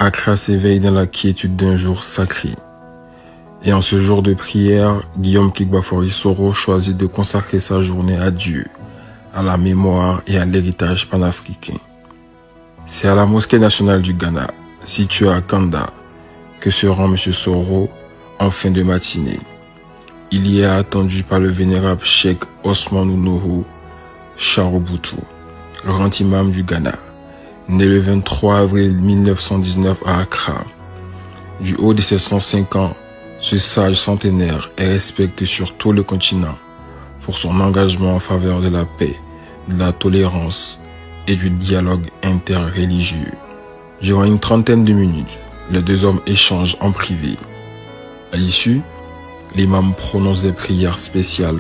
Accra s'éveille dans la quiétude d'un jour sacré. Et en ce jour de prière, Guillaume Kigbafori Soro choisit de consacrer sa journée à Dieu, à la mémoire et à l'héritage panafricain. C'est à la mosquée nationale du Ghana, située à Kanda, que se rend M. Soro en fin de matinée. Il y est attendu par le vénérable Cheikh Osman Nuhu Charobutu, grand imam du Ghana, né le 23 avril 1919 à Accra. Du haut de ses 105 ans, ce sage centenaire est respecté sur tout le continent pour son engagement en faveur de la paix, de la tolérance et du dialogue interreligieux. Durant une trentaine de minutes, les deux hommes échangent en privé. À l'issue, l'imam prononce des prières spéciales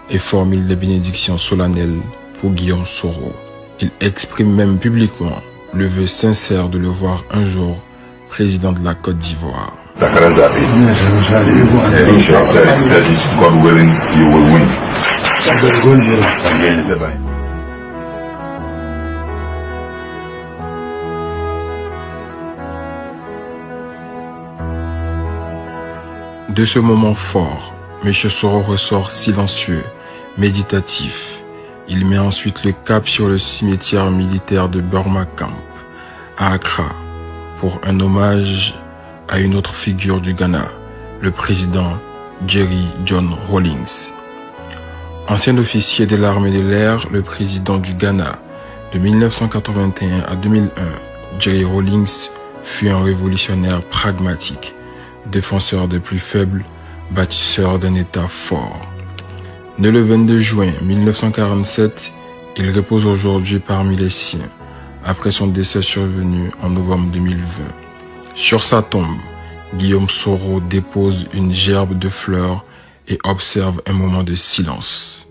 et formule des bénédictions solennelles pour Guillaume Soro. Il exprime même publiquement le vœu sincère de le voir un jour président de la Côte d'Ivoire. God willing, you will win. De ce moment fort, M. Soro ressort silencieux, méditatif. Il met ensuite le cap sur le cimetière militaire de Burma Camp, à Accra, pour un hommage à une autre figure du Ghana, le président Jerry John Rawlings. Ancien officier de l'armée de l'air, le président du Ghana de 1981 à 2001, Jerry Rawlings fut un révolutionnaire pragmatique, défenseur des plus faibles, bâtisseur d'un État fort. Né le 22 juin 1947, il repose aujourd'hui parmi les siens, après son décès survenu en novembre 2020. Sur sa tombe, Guillaume Soro dépose une gerbe de fleurs et observe un moment de silence.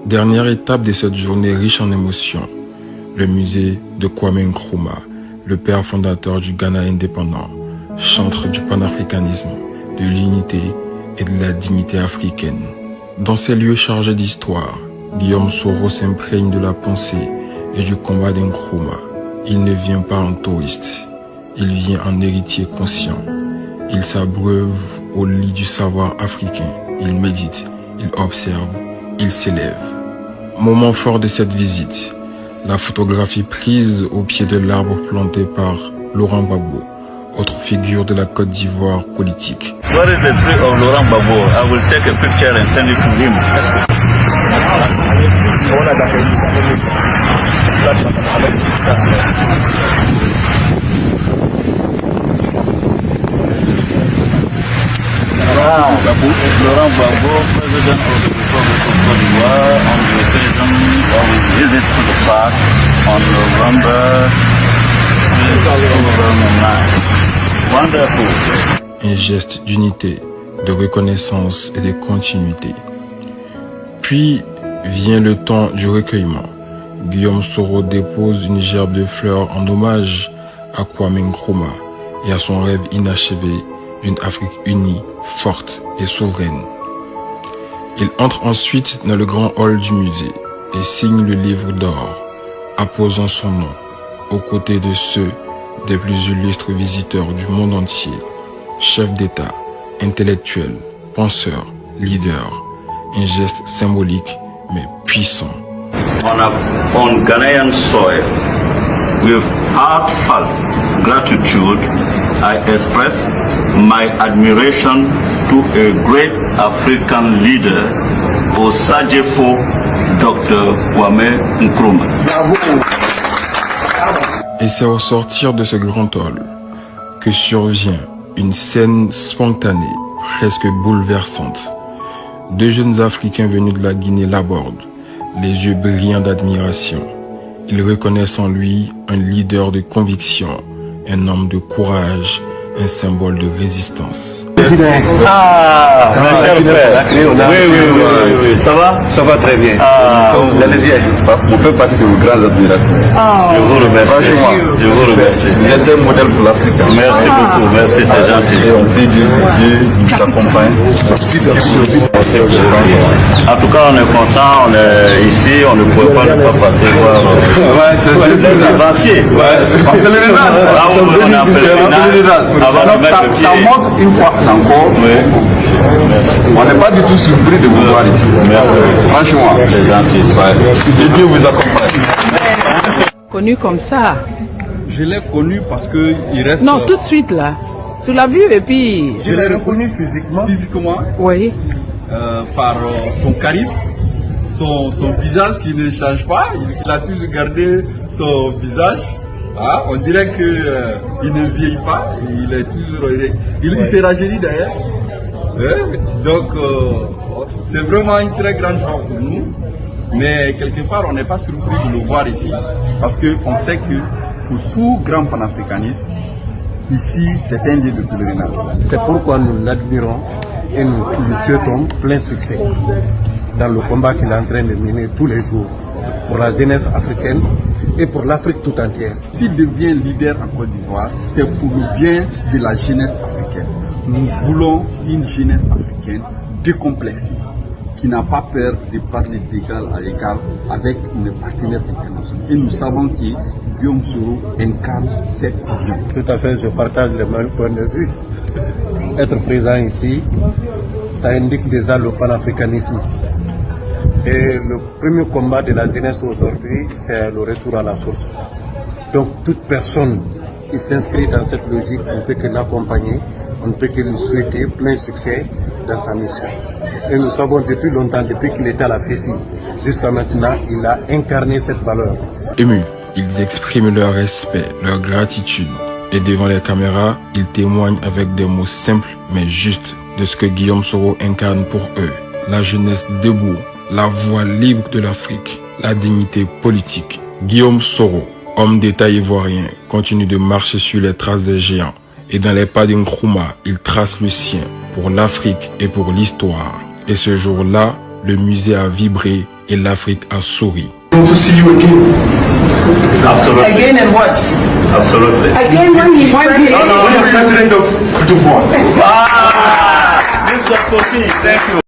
Dernière étape de cette journée riche en émotions, le musée de Kwame Nkrumah, le père fondateur du Ghana indépendant, chantre du panafricanisme, de l'unité et de la dignité africaine. Dans ces lieux chargés d'histoire, Guillaume Soro s'imprègne de la pensée et du combat d'Nkrumah. Il ne vient pas en touriste, il vient en héritier conscient. Il s'abreuve au lit du savoir africain, il médite, il observe, il s'élève. Moment fort de cette visite, la photographie prise au pied de l'arbre planté par Laurent Gbagbo, autre figure de la Côte d'Ivoire politique. Where is the tree of Laurent Gbagbo? I will take a picture and send it to him. Laurent Gbagbo, president of the Republic of Côte d'Ivoire, on the occasion of his visit to the park on November 2009. Wonderful. Un geste d'unité, de reconnaissance et de continuité. Puis vient le temps du recueillement. Guillaume Soro dépose une gerbe de fleurs en hommage à Kwame Nkrumah et à son rêve inachevé d'une Afrique unie, forte et souveraine. Il entre ensuite dans le grand hall du musée et signe le livre d'or, apposant son nom aux côtés de ceux des plus illustres visiteurs du monde entier, chefs d'État, intellectuels, penseurs, leaders. Un geste symbolique mais puissant. On Ghanaian soil, with heartfelt gratitude, I express my admiration to a great African leader, Osajefo Dr. Kwame Nkrumah. Et c'est au sortir de ce grand hall que survient une scène spontanée, presque bouleversante. Deux jeunes Africains venus de la Guinée l'abordent, les yeux brillants d'admiration. Ils reconnaissent en lui un leader de conviction, un homme de courage, un symbole de résistance. Ah, quel frère. Oui. Ça va? Ça va très bien. Vous allez bien? On fait partie de vos grands admirateurs. Je vous remercie. Je vous remercie. Vous êtes un modèle pour l'Afrique. Merci beaucoup. Merci, c'est gentil. Et on dit Dieu nous accompagne. En tout cas, on est content, on est ici, on ne pouvait pas ne pas passer voir les avanciers. En pèlerinage. Là où on est en pèlerinage, avant de mettre le pied. Ça montre une fois encore. On n'est pas du tout surpris de vous voir ici. Merci. Franchement, C'est gentil. que Dieu vous accompagne. Connu comme ça. Je l'ai connu parce que il reste. Non, tout de suite là. Tu l'as vu et puis. Je l'ai reconnu physiquement. Physiquement Oui. par son charisme, son visage qui ne change pas. Il a toujours gardé son visage. Ah, on dirait qu'il ne vieillit pas. Il est toujours. Il s'est rajeuni d'ailleurs. Donc, c'est vraiment une très grande chance pour nous. Mais quelque part, on n'est pas surpris de le voir ici. Parce qu'on sait que pour tout grand panafricaniste, ici, c'est un lieu de pèlerinage. C'est pourquoi nous l'admirons et nous lui souhaitons plein succès dans le combat qu'il est en train de mener tous les jours pour la jeunesse africaine et pour l'Afrique tout entière. S'il devient leader en Côte d'Ivoire, c'est pour le bien de la jeunesse africaine. Nous voulons une jeunesse africaine décomplexée, qui n'a pas peur de parler d'égal à égal avec nos partenaires internationaux. Et nous savons que Guillaume Soro incarne cette vision. Tout à fait, je partage le même point de vue. Être présent ici, ça indique déjà le panafricanisme. Et le premier combat de la jeunesse aujourd'hui, c'est le retour à la source. Donc toute personne qui s'inscrit dans cette logique, on ne peut que l'accompagner, on ne peut que lui souhaiter plein succès dans sa mission. Et nous savons depuis longtemps, depuis qu'il était à la FESI, jusqu'à maintenant, il a incarné cette valeur. Émus, ils expriment leur respect, leur gratitude. Et devant les caméras, ils témoignent avec des mots simples mais justes de ce que Guillaume Soro incarne pour eux. La jeunesse debout, la voix libre de l'Afrique, la dignité politique. Guillaume Soro, homme d'État ivoirien, continue de marcher sur les traces des géants. Et dans les pas d'Nkrumah, il trace le sien pour l'Afrique et pour l'histoire. Et ce jour-là, le musée a vibré et l'Afrique a souri. To see you again. Absolutely. Again and what? Absolutely. Again when he's President of Côte d'Ivoire. This is Thank you.